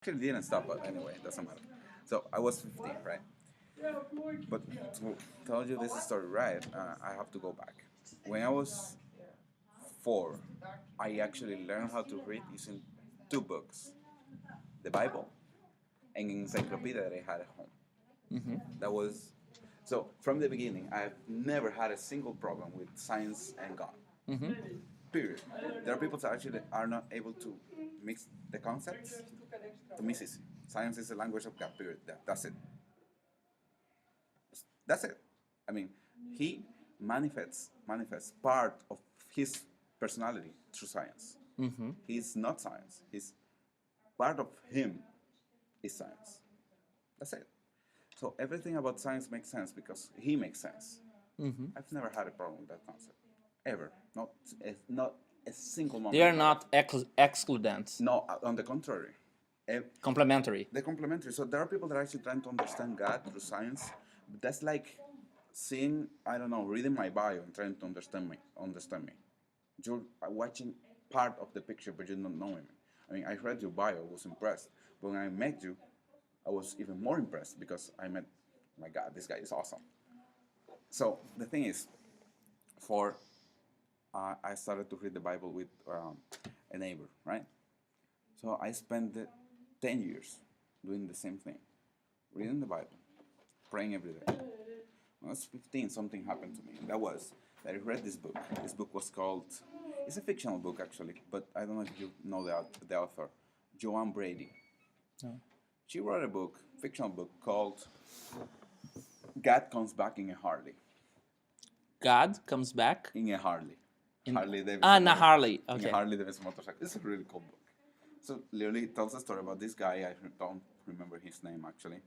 Actually, didn't stop, but anyway, it doesn't matter. So I was 15, right? But to tell you this story right, I have to go back. When I was 4, I actually learned how to read using 2 books: the Bible and an encyclopedia that I had at home. Mm-hmm. That was so from the beginning. I've never had a single problem with science and God. Mm-hmm. Period. There are people that actually are not able to mix the concepts. To me, it's easy. Science is the language of God. Period. That's it. That's it. I mean, he manifests part of his personality through science. Mm-hmm. He's not science. He's part of him is science. That's it. So everything about science makes sense because he makes sense. Mm-hmm. I've never had a problem with that concept, ever. Not a single They moment are in my life. not excludents. No, on the contrary. Eh, Complementary. They're complementary. So there are people that are actually trying to understand God through science. But that's like seeing, I don't know, reading my bio and trying to understand me. Understand me. You're watching part of the picture, but you're not knowing me. I mean, I read your bio, I was impressed. But when I met you, I was even more impressed because I met, my God, this guy is awesome. So the thing is, for I started to read the Bible with a neighbor, right? So I spent 10 years doing the same thing, reading the Bible, praying every day. When I was 15, something happened to me. That was that I read this book. This book was called, it's a fictional book actually, but I don't know if you know the author, Joanne Brady. No. She wrote a book, fictional book called God Comes Back in a Harley. God comes back In a Harley. in Harley Davidson. not Harley. In a Okay. Harley Davidson motorcycle. It's a really cool book. So literally it tells a story about this guy. I don't remember his name actually.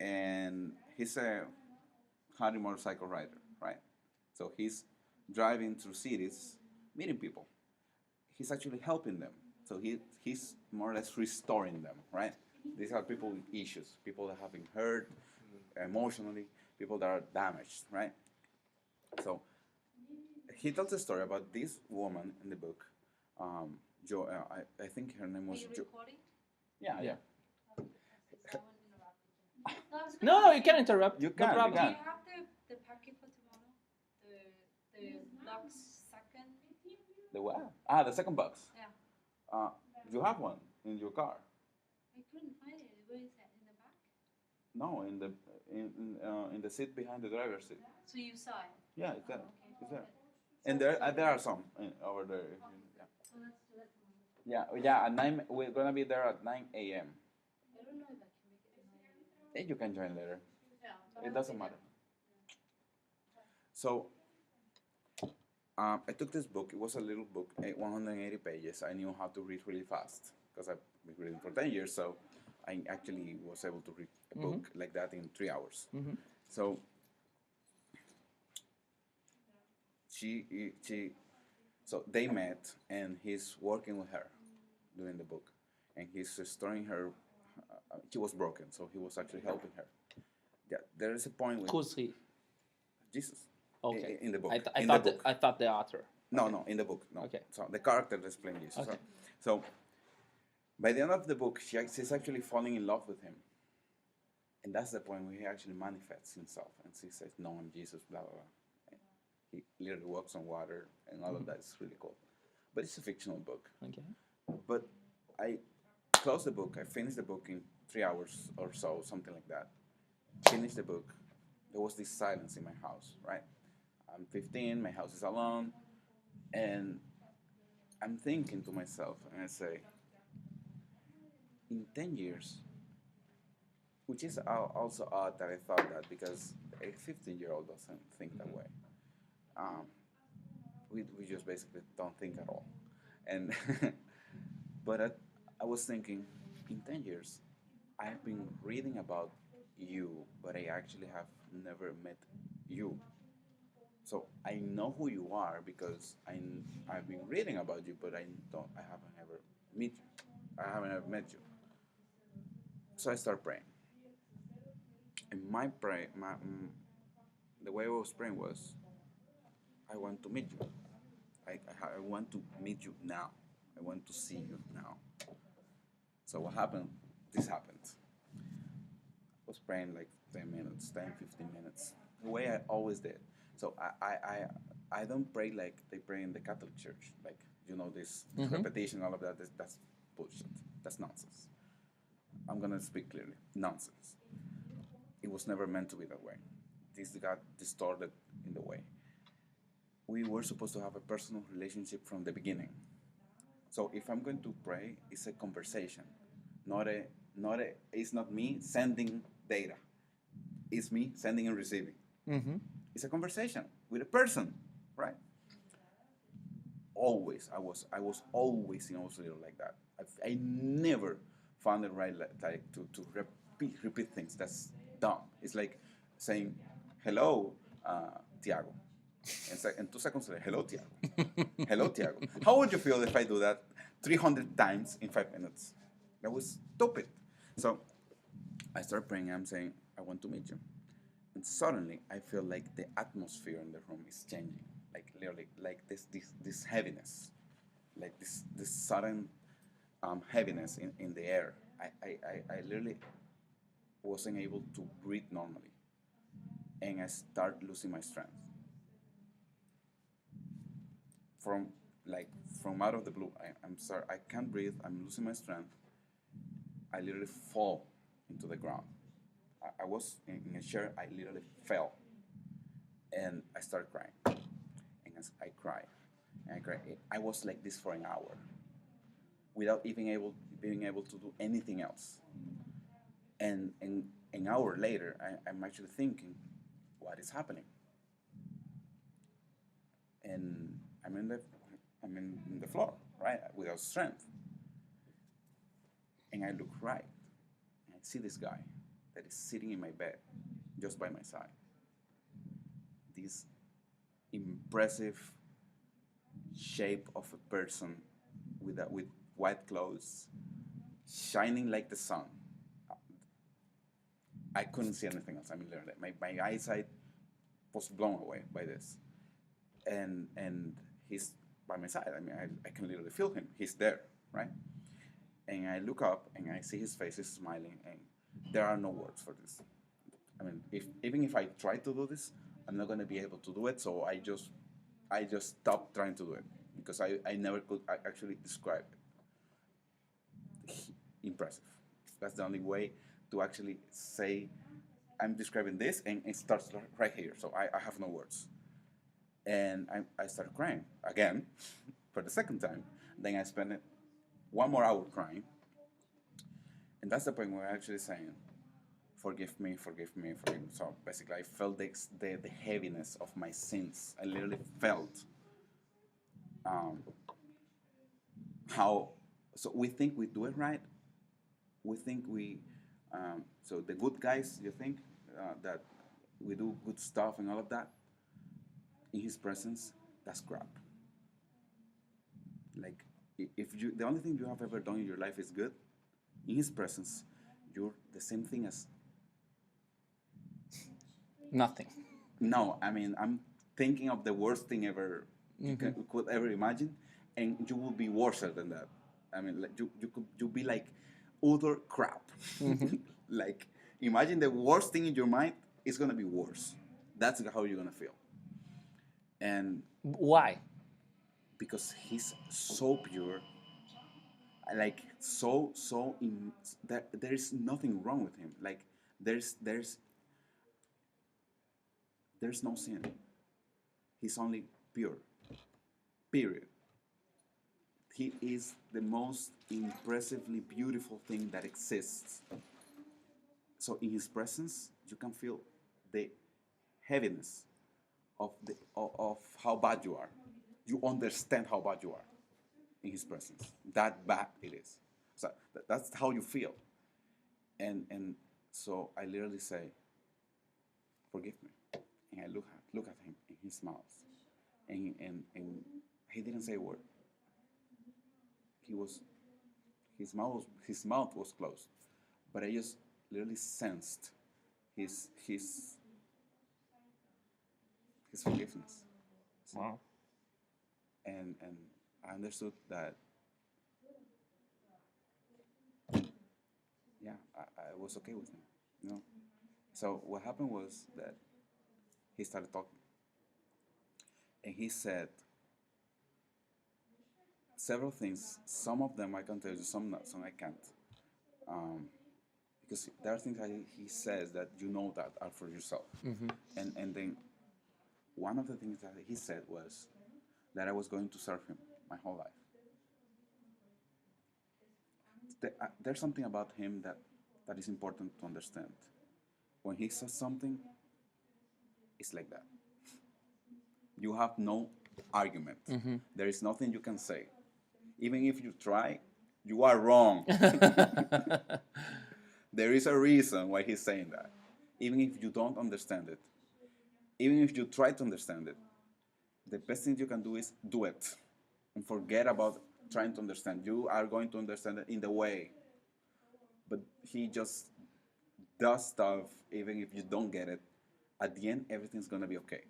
And he's a Harley motorcycle rider, right? So he's driving through cities, meeting people. He's actually helping them. So he's more or less restoring them, right? These are people with issues, people that have been hurt emotionally, people that are damaged, right? So he tells a story about this woman in the book. Jo, I think her name was Jo. Yeah, yeah. No, you can interrupt. You No can, problem. you can. have the packet for tomorrow? The box second? The what? Ah, the second box. Yeah. You have one in your car. I couldn't find it. Where is that? In the back? No, in the seat behind the driver's seat. So you saw it? Yeah, it's there. Okay. It's there. And there are some over there. Yeah. So let's do that tomorrow. Yeah. At 9, we're gonna be there at 9 a.m. I don't know if I can make it tonight. And you can join later. Yeah. It doesn't matter. So I took this book. It was a little book, 180 pages. I knew how to read really fast because I've been reading for 10 years. So I actually was able to read a book like that in 3 hours. Mm-hmm. So she so they met, and he's working with her doing the book, and he's restoring her. She was broken, so he was actually helping her. Yeah, there is a point with Who's he? Jesus. Okay. In the book. I In thought the book. I thought the author. No, in the book. No. Okay. So the character is playing Jesus. Okay. So by the end of the book, she's actually falling in love with him. And that's the point where he actually manifests himself. And she says, no, I'm Jesus, blah, blah, blah. And he literally walks on water, and all of that is really cool. But it's a fictional book. Okay. But I closed the book. I finished the book in 3 hours or so, something like that. Finished the book. There was this silence in my house, right? I'm 15, my house is alone, and I'm thinking to myself, and I say, in 10 years, which is also odd that I thought that because a 15-year-old doesn't think that way. We just basically don't think at all. And but I was thinking, in 10 years, I've been reading about you, but I actually have never met you. So I know who you are because I've been reading about you, but I haven't ever met you. I haven't ever met you. So I start praying, and the way I was praying was, I want to meet you. I want to meet you now. I want to see you now. So what happened? This happened. I was praying like 10 minutes, 10, 15 minutes, the way I always did. So I don't pray like they pray in the Catholic Church. Like, you know, this repetition, all of that, that's bullshit. That's nonsense. I'm going to speak clearly. Nonsense. It was never meant to be that way. This got distorted in the way. We were supposed to have a personal relationship from the beginning. So if I'm going to pray, it's a conversation, it's not me sending data. It's me sending and receiving. It's a conversation with a person, right? Always, I was always in Australia like that. I never found it right like to repeat things. That's dumb. It's like saying, hello, Tiago. And 2 seconds later, hello, Tiago. Hello, Tiago. How would you feel if I do that 300 times in 5 minutes? That was stupid. So I start praying. I'm saying, I want to meet you. And suddenly, I feel like the atmosphere in the room is changing. Like literally, like this heaviness, like this sudden heaviness in the air. I literally wasn't able to breathe normally, and I start losing my strength. From from out of the blue, I'm sorry, I can't breathe. I'm losing my strength. I literally fall into the ground. I was in a chair. I literally fell, and I started crying. And as I cried, and I cried, I was like this for an hour, without even being able to do anything else. And an hour later, I'm actually thinking, what is happening? And I'm in the floor, right, without strength. And I look right, and I see this guy that is sitting in my bed, just by my side. This impressive shape of a person with white clothes, shining like the sun. I couldn't see anything else. I mean, literally, my eyesight was blown away by this. And he's by my side. I mean, I can literally feel him. He's there, right? And I look up and I see his face is smiling, and there are no words for this. I mean, even if I try to do this, I'm not going to be able to do it. So I just stopped trying to do it because I never could actually describe it. Impressive. That's the only way to actually say I'm describing this, and it starts right here. So I have no words. And I started crying again for the second time. Then I spent 1 more hour crying. And that's the point where I'm actually saying, forgive me, forgive me, forgive me. So basically, I felt the heaviness of my sins. I literally felt how. So we think we do it right. We think so the good guys, you think that we do good stuff and all of that. In his presence, that's crap. Like, if the only thing you have ever done in your life is good, in his presence, you're the same thing as Nothing. no. I mean, I'm thinking of the worst thing ever you could ever imagine, and you will be worse than that. I mean, like you be like utter crap. Like, imagine the worst thing in your mind is gonna be worse. That's how you're gonna feel. And Why? because he's so pure, like there is nothing wrong with him. Like there's no sin. He's only pure. Period. He is the most impressively beautiful thing that exists. So in his presence, you can feel the heaviness of how bad you are. You understand how bad you are in his presence. That bad it is. So that's how you feel. And so I literally say, forgive me. And I look at him, and he smiles. And he didn't say a word. His mouth was closed. But I just literally sensed his forgiveness. Wow. And I understood that was okay with him, you know. So what happened was that he started talking, and he said several things. Some of them I can tell you, some not, some I can't. Um, because there are things that he says that you know that are for yourself. And then one of the things that he said was that I was going to serve him my whole life. There's something about him that is important to understand. When he says something, it's like that. You have no argument. There is nothing you can say. Even if you try, you are wrong. There is a reason why he's saying that. Even if you don't understand it, even if you try to understand it, the best thing you can do is do it and forget about trying to understand. You are going to understand it in the way. But he just does stuff, even if you don't get it. At the end, everything's going to be okay.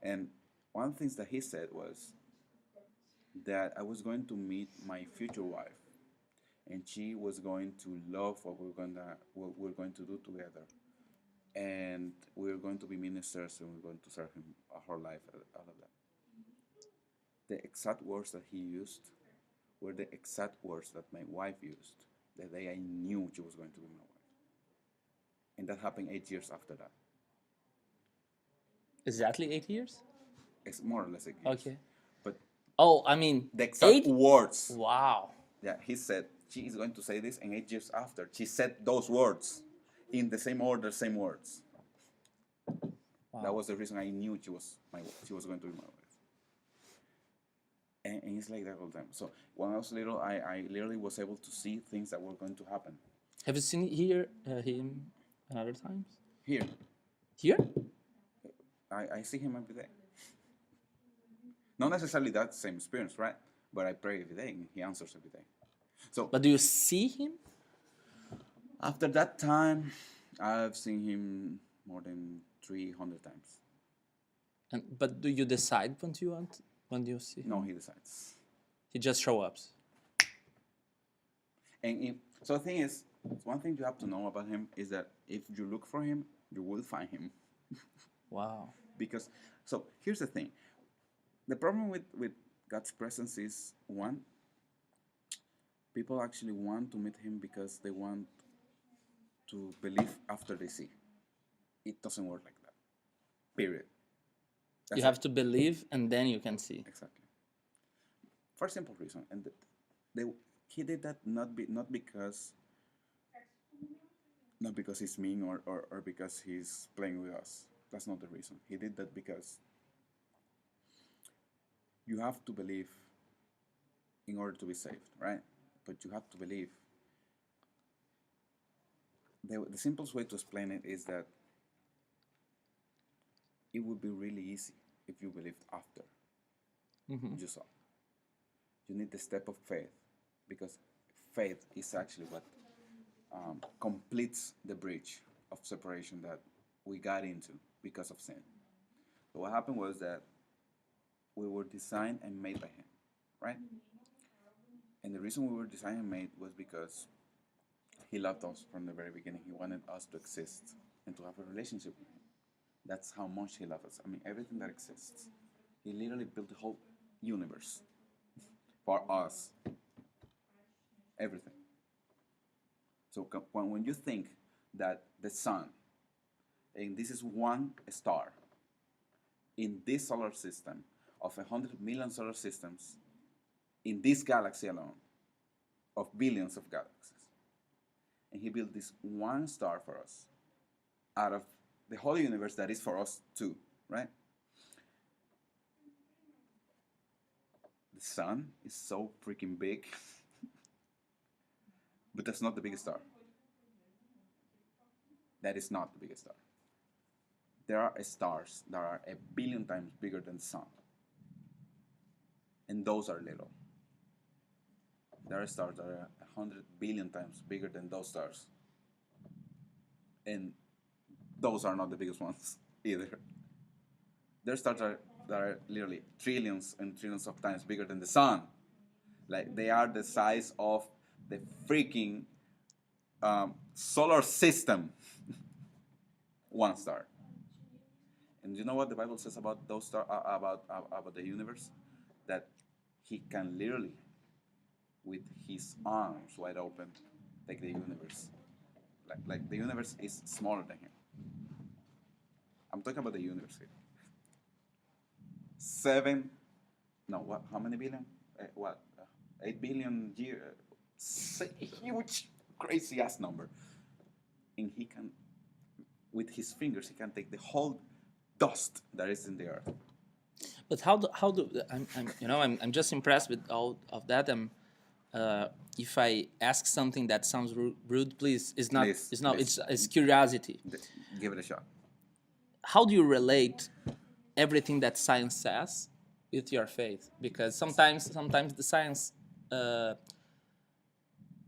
And one of the things that he said was that I was going to meet my future wife, and she was going to love what we're going to do together, and we're going to be ministers, and we're going to serve him our life, all of that. The exact words that he used were the exact words that my wife used the day I knew she was going to be my wife, and that happened 8 years after that. Exactly 8 years? It's more or less 8 years. Okay. But Oh, I mean, the exact 8? words. Wow. Yeah, he said she is going to say this, and 8 years after, she said those words in the same order, same words. Wow. That was the reason I knew she was going to be my wife. And it's like that all the time. So when I was little, I literally was able to see things that were going to happen. Have you seen him other times? Here, Here? I see him every day. Not necessarily that same experience, right? But I pray every day, and he answers every day. So, But do you see him? after that time, I've seen him more than 300 times. But do you decide when you see him? No, he decides. He just show up. So the thing is, one thing you have to know about him is that if you look for him, you will find him. Wow. Because, so here's the thing. The problem with God's presence is, one, people actually want to meet him because they want to believe after they see. It doesn't work like that. Period. You have to believe and then you can see. Exactly. For a simple reason. And he did that not because he's mean or because he's playing with us. That's not the reason. He did that because you have to believe in order to be saved, right? But you have to believe. The simplest way to explain it is that it would be really easy if you believed after you saw. You need the step of faith, because faith is actually what completes the bridge of separation that we got into because of sin. So what happened was that we were designed and made by him, right? And the reason we were designed and made was because he loved us from the very beginning. He wanted us to exist and to have a relationship with him. That's how much he loved us. I mean, everything that exists. He literally built the whole universe for us. Everything. So when you think that the sun, and this is one star in this solar system of 100 million solar systems, in this galaxy alone, of billions of galaxies, and he built this one star for us out of the whole universe that is for us too, right? The sun is so freaking big, but that's not the biggest star. That is not the biggest star. There are stars that are 1 billion times bigger than the sun, and those are little. There are stars that are 100 billion times bigger than those stars, and those are not the biggest ones either. There are stars that are literally trillions and trillions of times bigger than the sun. Like, they are the size of the freaking solar system, 1 star. And you know what the Bible says about those star about the universe? That he can literally, with his arms wide open, take the universe. Like the universe is smaller than him. I'm talking about the universe here. 7, no, what? How many billion? What? 8 billion years. Huge, crazy ass number. And he can, with his fingers, he can take the whole dust that is in the earth. But how do I'm just impressed with all of that. If I ask something that sounds rude, please. It's not. Please, It's not. please. It's curiosity. Give it a shot. How do you relate everything that science says with your faith? Because sometimes the science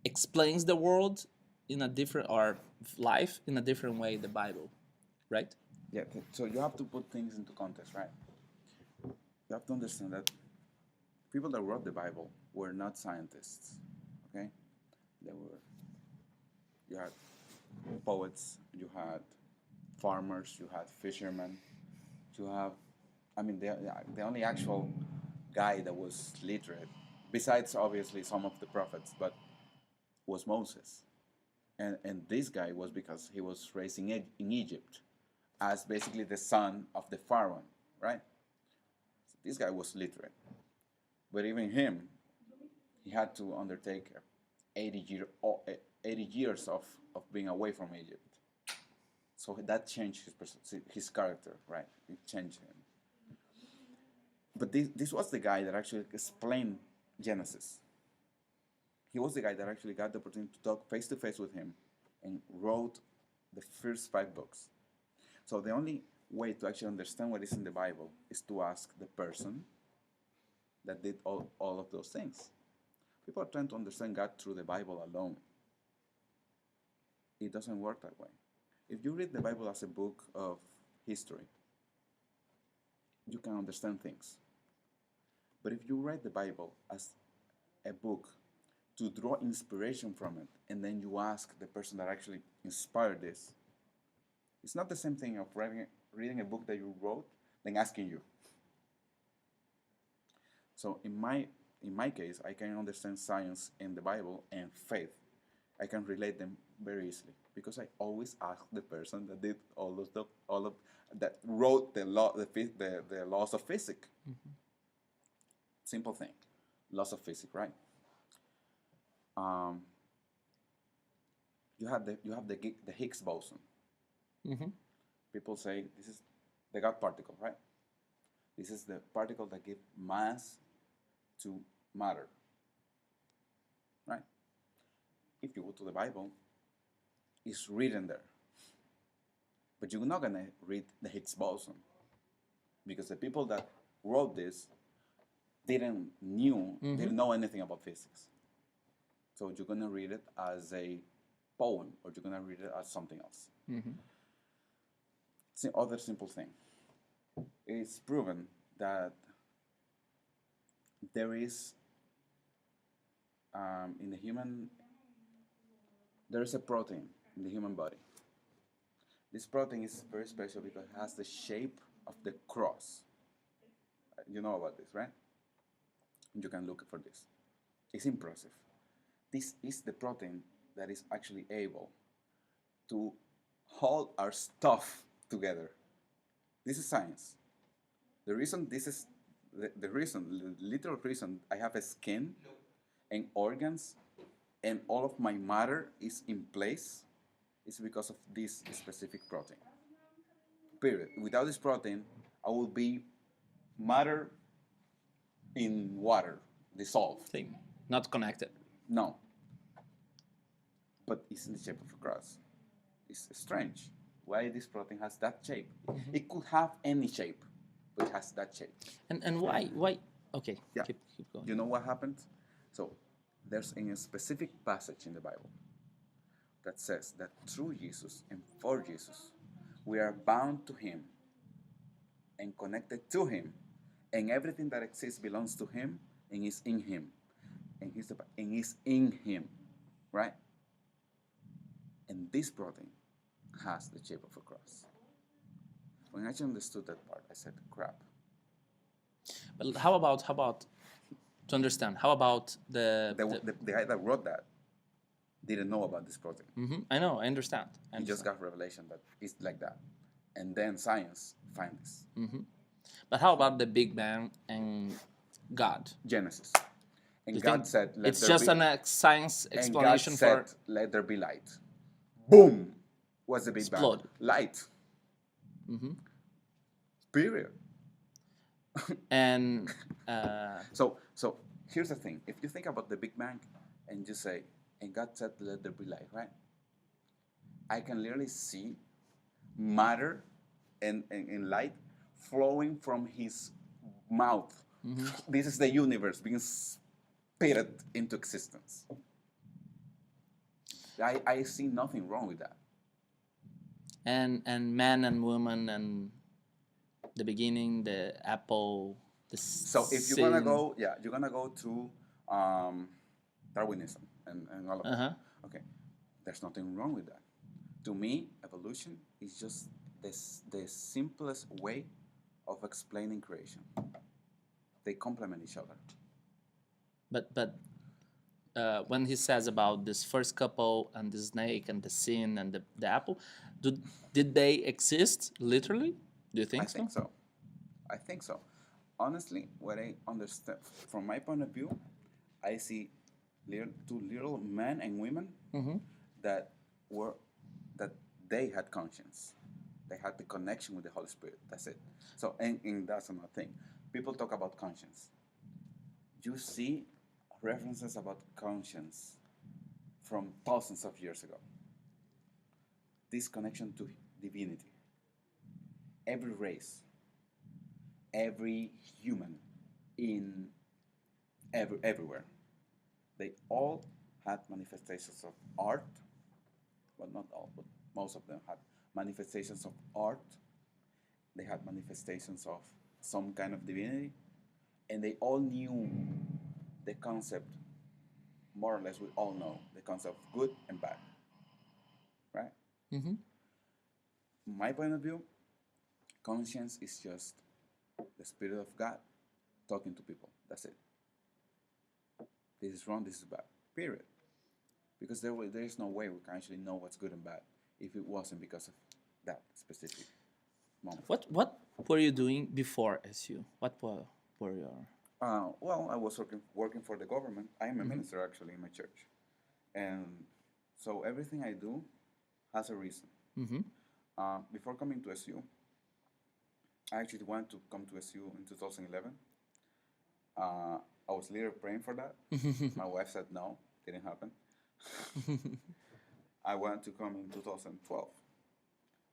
explains the world in a different, or life in a different way. The Bible, right? Yeah, so you have to put things into context, right? You have to understand that people that wrote the Bible were not scientists, okay? You had poets, you had farmers, you had fishermen, you have, I mean, the only actual guy that was literate, besides obviously some of the prophets, but was Moses. And this guy was because he was raised in Egypt as basically the son of the Pharaoh, right? So this guy was literate. But even him, he had to undertake 80 years of being away from Egypt. So that changed his character, right? It changed him. But this was the guy that actually explained Genesis. He was the guy that actually got the opportunity to talk face to face with him and wrote the first 5 books. So the only way to actually understand what is in the Bible is to ask the person that did all of those things. People are trying to understand God through the Bible alone. It doesn't work that way. If you read the Bible as a book of history, you can understand things. But if you read the Bible as a book to draw inspiration from it, and then you ask the person that actually inspired this, it's not the same thing of reading a book that you wrote than asking you. So in my case, I can understand science and the Bible and faith. I can relate them very easily because I always ask the person that did all of that wrote the laws of physics. Mm-hmm. Simple thing, laws of physics, right? You have the Higgs boson. Mm-hmm. People say this is the God particle, right? This is the particle that gives mass to matter, right? If you go to the Bible, it's written there. But you're not going to read the Higgs boson because the people that wrote this didn't know anything about physics. So you're going to read it as a poem or you're going to read it as something else. Mm-hmm. It's the other simple thing. It's proven that there is there is a protein in the human body. This protein is very special because it has the shape of the cross. You know about this, right? You can look for this. It's impressive. This is the protein that is actually able to hold our stuff together. This is science. The reason this is the literal reason I have a skin and organs and all of my matter is in place is because of this specific protein. Period. Without this protein, I will be matter in water, dissolved. Thing, not connected. No. But it's in the shape of a cross. It's strange. Why this protein has that shape? Mm-hmm. It could have any shape, but it has that shape. And why? Okay, yeah. Keep going. You know what happened? So there's a specific passage in the Bible that says that through Jesus and for Jesus, we are bound to Him and connected to Him, and everything that exists belongs to Him and is in Him, and is in Him, right? And this protein has the shape of a cross. When I understood that part, I said, crap. But how about to understand? How about The guy that wrote that didn't know about this protein. I know, I understand. He just got revelation that it's like that. And then science find this. But how about the Big Bang and God? Genesis. And You God think said, let it's there just be. an science And God explanation said, for let there be light. Boom! What's the Big Explode. Bang? Light. Period. and So here's the thing. If you think about the Big Bang and you say, and God said, let there be light, right? I can literally see matter and light flowing from his mouth. This is the universe being spitted into existence. I see nothing wrong with that. and man and woman and the beginning, the apple, the So if you're gonna go, you're gonna go to Darwinism and all of that. Okay, there's nothing wrong with that. To me, evolution is just the simplest way of explaining creation. They complement each other. but when he says about this first couple and the snake and the sin and the apple, did they exist literally? Do you think I think so. I think so. Honestly, what I understand from my point of view, I see two little men and women that were that they had conscience. They had the connection with the Holy Spirit. That's it. So, and that's another thing. People talk about conscience. You see references about conscience from thousands of years ago. This connection to divinity. Every race, every human in everywhere, they all had manifestations of art. Well, not all, but most of them had manifestations of art. They had manifestations of some kind of divinity, and they all knew the concept. More or less, we all know the concept of good and bad, right? My point of view, conscience is just the Spirit of God talking to people. That's it. This is wrong, this is bad. Period. Because there is no way we can actually know what's good and bad if it wasn't because of that specific moment. What were you doing before SU? What were your Well, I was working for the government. I am a minister actually in my church. And so everything I do has a reason. Before coming to SU, I actually wanted to come to SU in 2011. I was literally praying for that. My wife said no, didn't happen. I wanted to come in 2012.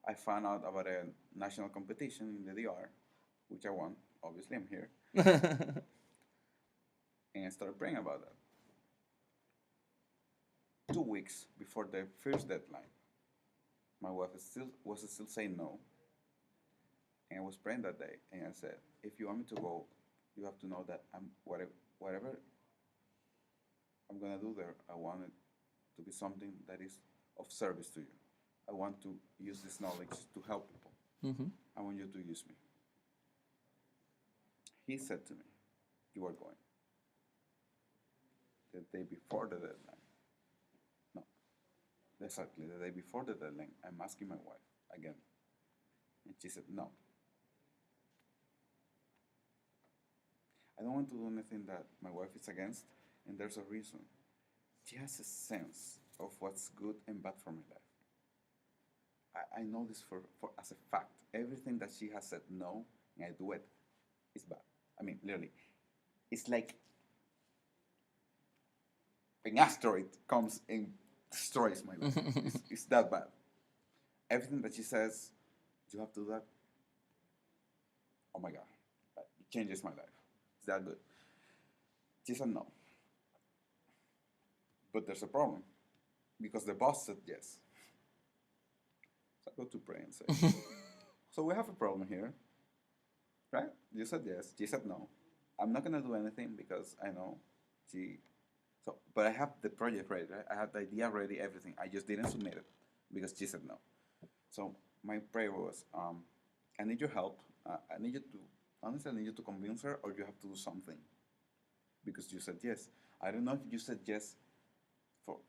I found out about a national competition in the DR, which I won. Obviously, I'm here. And I started praying about that. 2 weeks before the first deadline, my wife was still saying no. And I was praying that day, and I said, if you want me to go, you have to know that whatever I'm gonna do there, I want it to be something that is of service to you. I want to use this knowledge to help people. I want you to use me. He said to me, you are going. The day before the deadline. No, exactly the day before the deadline, I'm asking my wife again. And she said, no. I don't want to do anything that my wife is against, and there's a reason. She has a sense of what's good and bad for my life. I know this for as a fact. Everything that she has said no, and I do it, is bad. I mean, literally. It's like an asteroid comes and destroys my life. It's that bad. Everything that she says, you have to do that. Oh my God. It changes my life. It's that good. She said no. But there's a problem. Because the boss said yes. So I go to pray and say, so we have a problem here. Right? You said yes. She said no. I'm not going to do anything because I know she... So, but I have the project ready, right? I have the idea ready, everything. I just didn't submit it because she said no. So my prayer was, I need your help. I need you to, honestly, I need you to convince her, or you have to do something. Because you said yes. I don't know if you said yes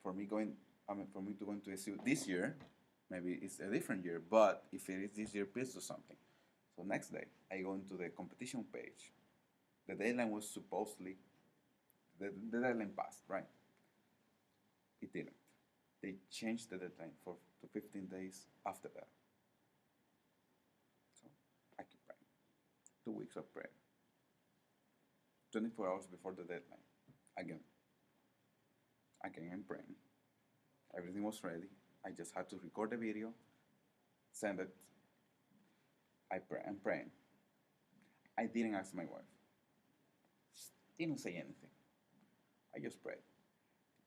for me going, for me to go into SU this year. Maybe it's a different year, but if it is this year, please do something. So next day, I go into the competition page. The deadline was supposedly, the deadline passed, right? It didn't. They changed the deadline to 15 days after that. So I keep praying. 2 weeks of prayer. 24 hours before the deadline. Again, I'm praying. Everything was ready. I just had to record the video, send it. I'm praying. I didn't ask my wife. She didn't say anything. I just prayed.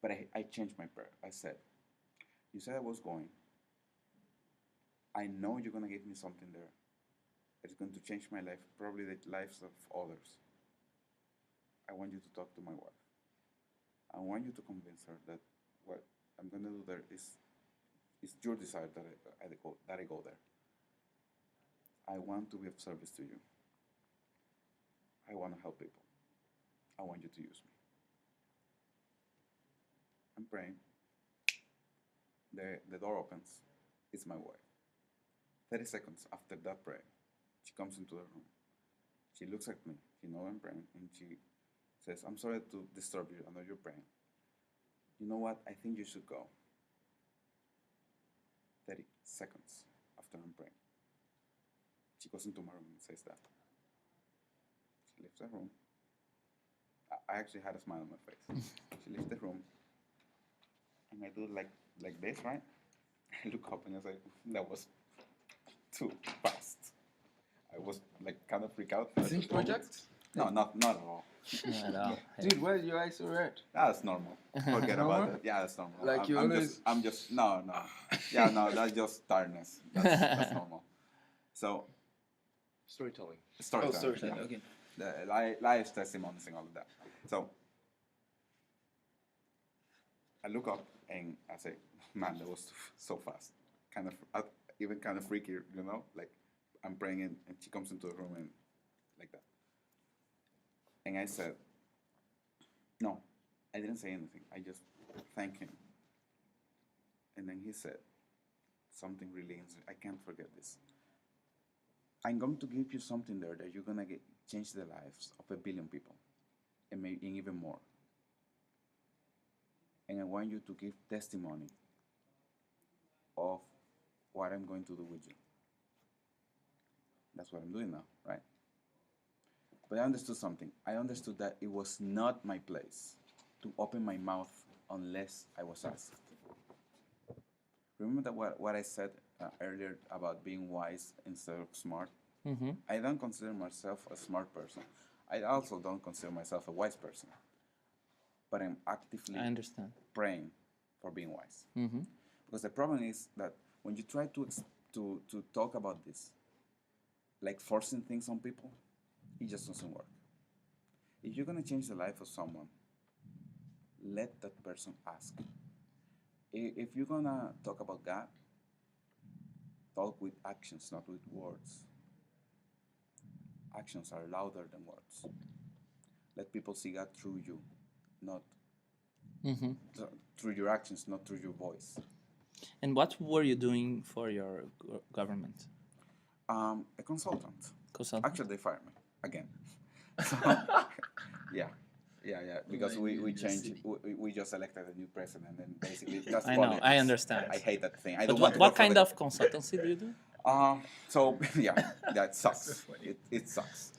But I changed my prayer. I said, you said I was going. I know you're going to give me something there. It's going to change my life, probably the lives of others. I want you to talk to my wife. I want you to convince her that what I'm going to do there is your desire that I go there. I want to be of service to you. I want to help people. I want you to use me. I'm praying. The door opens. It's my wife. 30 seconds after that prayer, she comes into the room. She looks at me. She knows I'm praying, and she says, I'm sorry to disturb you. I know you're praying. You know what? I think you should go. 30 seconds after I'm praying. She goes into my room and says that. She leaves the room. I actually had a smile on my face. She leaves the room. And I do like this, right? I look up and I say, that was too fast. I was like kind of freaked out. Sync project? No, not at all. Not at all. Dude, why are your eyes so red? That's normal. Forget Normal? about it. Yeah, that's normal. Like you always- I'm just no. Yeah, no, that's just tiredness. That's normal. So Storytelling. storytelling. Oh, storytelling, Yeah. okay. The live testimonies and all of that. So I look up and I say, man, that was so fast. Kind of, even kind of freaky, you know? Like, I'm praying and she comes into the room and like that. And I said, no, I didn't say anything. I just thanked him. And then he said something really, I can't forget this. I'm going to give you something there that you're going to change the lives of 1 billion people and maybe even more. And I want you to give testimony of what I'm going to do with you. That's what I'm doing now, right? But I understood something. I understood that it was not my place to open my mouth unless I was asked. Remember that what I said earlier about being wise instead of smart? Mm-hmm. I don't consider myself a smart person. I also don't consider myself a wise person. But I'm actively I understand. praying for being wise. Mm-hmm. Because the problem is that when you try to talk about this, like forcing things on people, it just doesn't work. If you're going to change the life of someone, let that person ask. If you're going to talk about God, talk with actions, not with words. Actions are louder than words. Let people see God through you, not Mm-hmm. through your actions, not through your voice. And what were you doing for your government? A consultant. Consultant? Actually, they fired me again. So, yeah. Because we changed. We just elected a new president, and basically that's I know, politics. I understand. I hate that thing. I But don't want what, to what work for kind the- of consultancy do you do? So yeah, it sucks. It sucks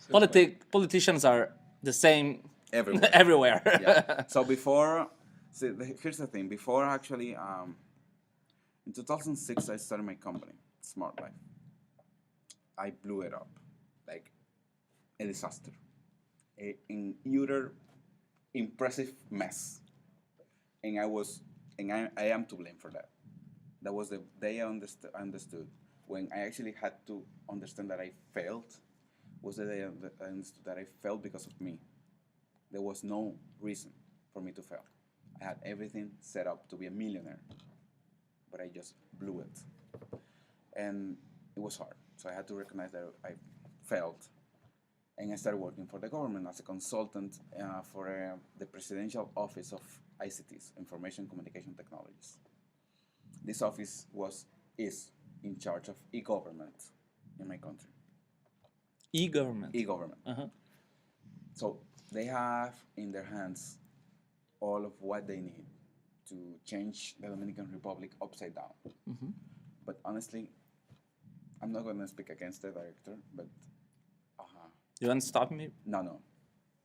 Politicians are the same everywhere. everywhere. Yeah. So here's the thing. Before actually, in 2006, I started my company, Smart Life. I blew it up, like a disaster, an utter impressive mess, and I am to blame for that. That was the day I understood when I actually had to understand that I failed. Was the day I understood that I failed because of me. There was no reason for me to fail. I had everything set up to be a millionaire, but I just blew it. And it was hard. So I had to recognize that I failed. And I started working for the government as a consultant for the Presidential Office of ICTs, Information Communication Technologies. This office is in charge of e-government in my country. E-government. E-government. Uh-huh. So they have in their hands all of what they need to change the Dominican Republic upside down. But honestly, I'm not going to speak against the director, but You want to stop me? no,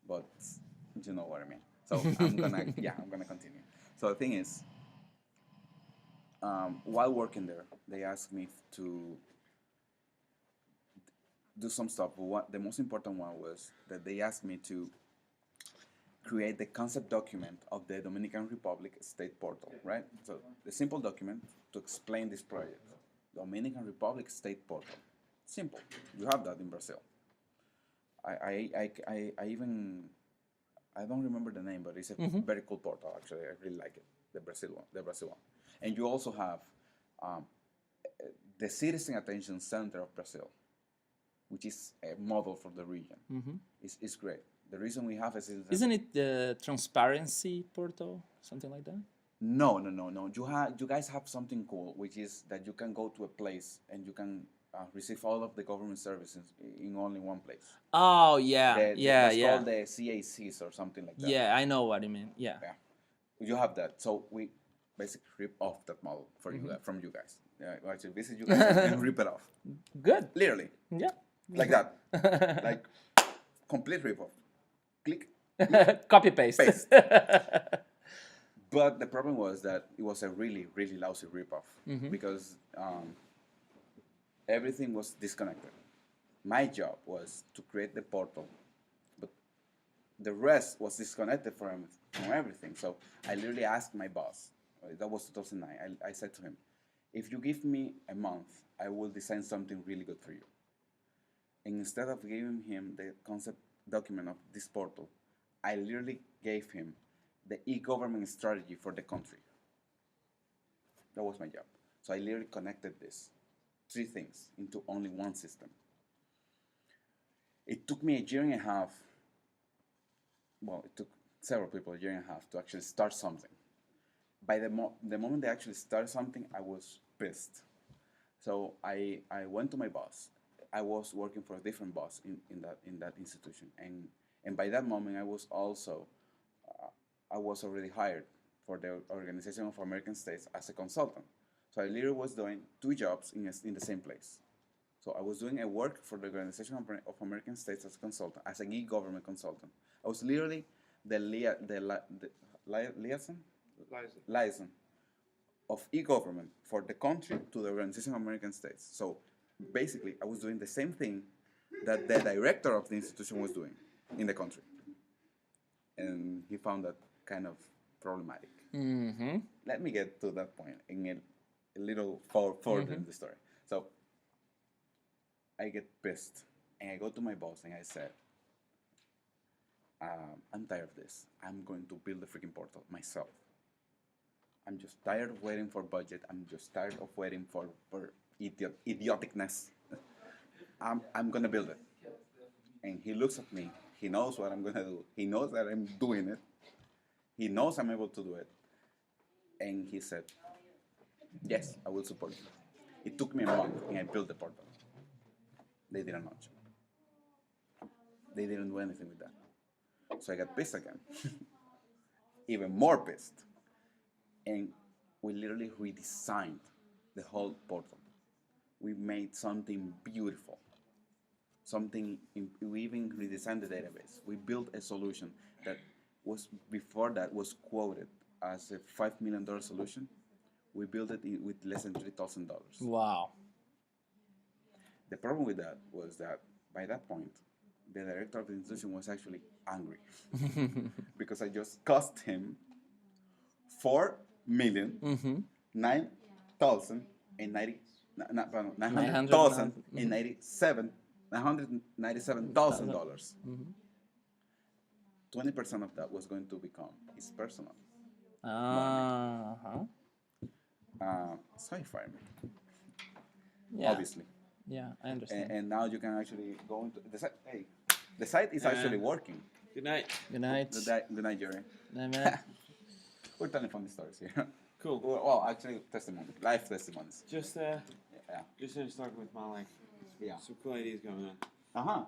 but you know what I mean. So I'm gonna continue. So the thing is, while working there, they asked me to do some stuff. But the most important one was that they asked me to create the concept document of the Dominican Republic State Portal, right? So the simple document to explain this project, Dominican Republic State Portal. Simple. You have that in Brazil. I even I don't remember the name, but it's a very cool portal. Actually, I really like it. The Brazil one, and you also have the Citizen Attention Center of Brazil, which is a model for the region. It's great. The reason we have a citizen. Isn't it the transparency portal, something like that? No. You guys have something cool, which is that you can go to a place and you can receive all of the government services in only one place. Oh yeah, It's called the CACs or something like that. Yeah, I know what you mean. Yeah. You have that. So we basically rip off that model for you from you guys. Yeah, actually visit you guys and rip it off. Good. Literally. Yeah. Like that. Like complete rip off. Click. Copy paste. Paste. But the problem was that it was a really, really lousy rip-off because everything was disconnected. My job was to create the portal, but the rest was disconnected from everything. So I literally asked my boss, that was 2009, I said to him, if you give me a month, I will design something really good for you. And instead of giving him the concept document of this portal, I literally gave him the e-government strategy for the country. That was my job. So I literally connected this, 3 things, into only one system. It took me a year and a half, well, it took several people a year and a half to actually start something. By the moment they actually started something, I was pissed. So I went to my boss. I was working for a different boss in that institution. And by that moment, I was already hired for the Organization of American States as a consultant. So I literally was doing 2 jobs in the same place. So I was doing a work for the Organization of American States as a consultant, as an e-government consultant. I was literally the liaison of e-government for the country to the Organization of American States. So basically, I was doing the same thing that the director of the institution was doing in the country. And he found that kind of problematic. Let me get to that point in a little further in the story. So I get pissed and I go to my boss and I said, I'm tired of this. I'm going to build the freaking portal myself. I'm just tired of waiting for budget. I'm just tired of waiting for idioticness. I'm going to build it. And he looks at me. He knows what I'm going to do. He knows that I'm doing it. He knows I'm able to do it. And he said, yes, I will support you. It took me a month and I built the portal. They didn't launch it. They didn't do anything with that. So I got pissed again. Even more pissed. And we literally redesigned the whole portal. We made something beautiful. We even redesigned the database. We built a solution that was, before that, was quoted as a $5 million solution. We built it with less than $3,000. Wow. The problem with that was that by that point, the director of the institution was actually angry because I just cost him $997,097. 20% of that was going to become his personal money. sci-fi, Yeah. obviously. Yeah, I understand. And now you can actually go into the site. Hey, the site is actually working. Good night. Good night. Good night, Jerry. Night, man. We're telling funny stories here. Cool. Well, actually, testimony, life testimonies. Just Yeah. just finished talking with Malik. Yeah. Some cool ideas going on. Uh huh.